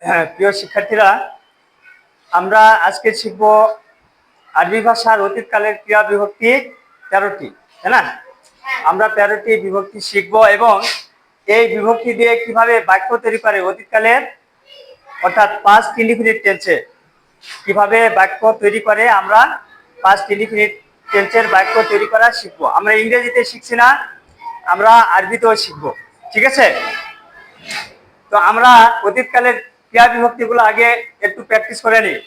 প্রিয় শিক্ষার্থীরা, আমরা আজকে শিখব আরবি ভাষার অতীতকালের ক্রিয়া বিভক্তি 13টি, তাই না? আমরা 13টি বিভক্তি শিখব এবং এই বিভক্তি দিয়ে কিভাবে বাক্য তৈরি করে অতীতকালের, অর্থাৎ পাস্ট ইনডিফিনিট টেন্সে কিভাবে বাক্য তৈরি করে আমরা পাস্ট ইনডিফিনিট টেন্সের বাক্য তৈরি করা শিখব। আমরা ইংরেজিতে শিখছি না, আমরা আরবিতেও শিখব, ঠিক আছে? তো আমরা অতীতকালের ক্রিয়া বিভক্তিগুলো আগে একটু প্র্যাকটিস করে নিই।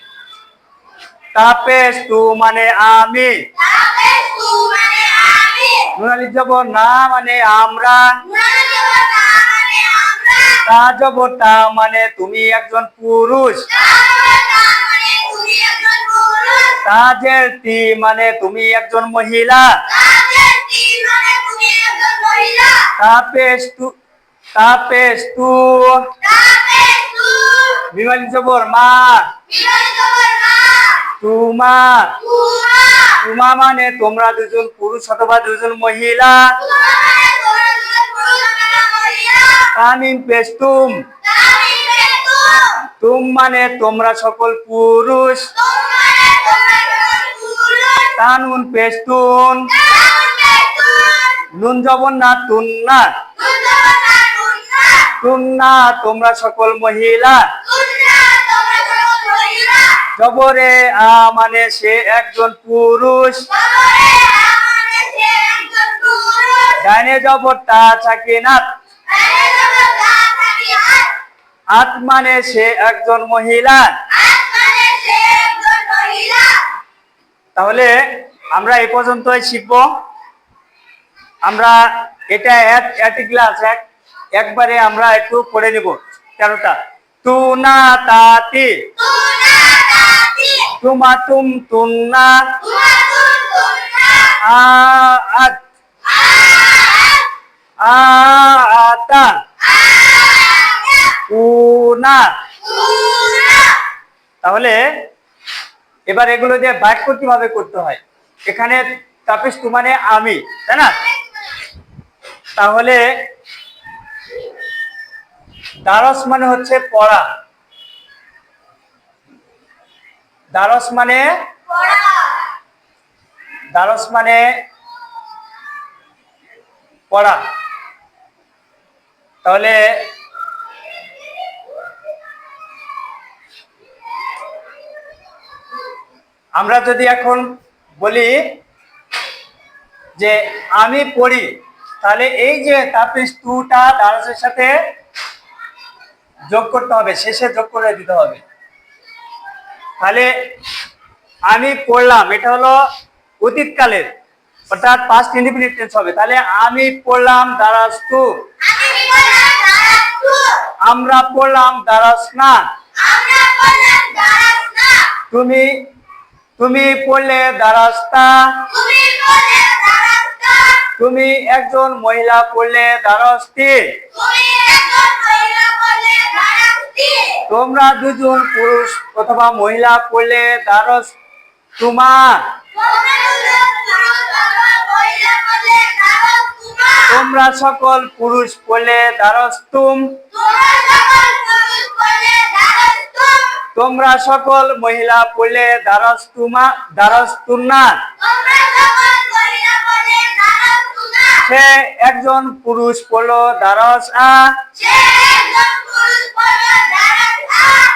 তাপেস্তু মানে আমি, নুনালি জবর না মানে আমরা, তা জবর তা মানে তুমি একজন পুরুষ, তাজের তি মানে তুমি একজন মহিলা, তাপেস্তু তাপেস্তু বিমালি জবর মা, তুমা তুমা মানে তোমরা দুজন পুরুষ অথবা দুজন মহিলা, তামিম পেস্তুম তুম মানে তোমরা সকল পুরুষ, তানুন পেস্তুন নুন জবর না তুন্না তুন্না তোমরা সকল মহিলা, জবরে আ মানে সে একজন পুরুষ, ডাইনে জবর তা সাকিনাত আত মানে সে একজন মহিলা। তাহলে আমরা এই পর্যন্তই শিখব। আমরা এটা একটি ক্লাস একবারে আমরা একটু পড়ে নিব 13টা। তুনা তাতি, তুমা তুম তুন্না, আত আতা, উনা। তাহলে এবার এগুলো দিয়ে বাক্য কিভাবে করতে হয়। এখানে তাপিস্তু মানে আমি, তাই না? তাহলে দারস মানে হচ্ছে পড়া, দারস মানে পড়া। তাহলে আমরা যদি এখন বলি যে আমি পড়ি, তাহলে এই যে তাপিস্তুটা দারসের সাথে যোগ করতে হবে, শেষে যোগ করে দিতে হবে। তাহলে আমি পড়লাম, এটা হলো অতীতকালের, অর্থাৎ পাস্ট ইনডিফিনিট টেন্স হবে। তাহলে আমি পড়লাম দারাস্তু, আমরা পড়লাম দারাসনা, তুমি পড়লে দারাস্তা, তুমি একজন মহিলা পড়লে দারস্তি, তোমরা দুজন পুরুষ অথবা মহিলা পড়লে দারস তুমা, তোমরা সকল পুরুষ পড়লে দারস্তুম, তোমরা সকল মহিলা পড়লে দারস্তুমা দারস্তুন্না, সে একজন পুরুষ পড়লো দারস আ,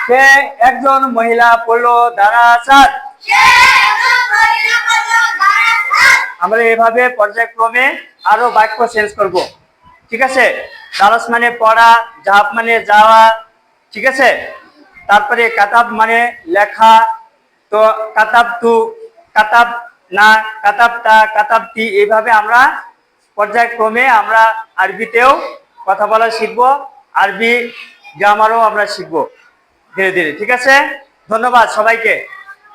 সে একজন মহিলা পড়লো দারাসাত। আমরা এভাবে পর্যায়ক্রমে আরো বাক্য চেঞ্জ করব, ঠিক আছে? দারস মানে পড়া, জাহাব মানে যাওয়া, ঠিক আছে? তারপরে কাতাব মানে লেখা, তো কাতাবতু, কাতাব না, কাতাবতা, কাতাবতি, এইভাবে আমরা পর্যায়ক্রমে আমরা আরবিতেও কথা বলা শিখবো, আরবি গ্রামারও আমরা শিখবো ধীরে ধীরে, ঠিক আছে? ধন্যবাদ সবাইকে।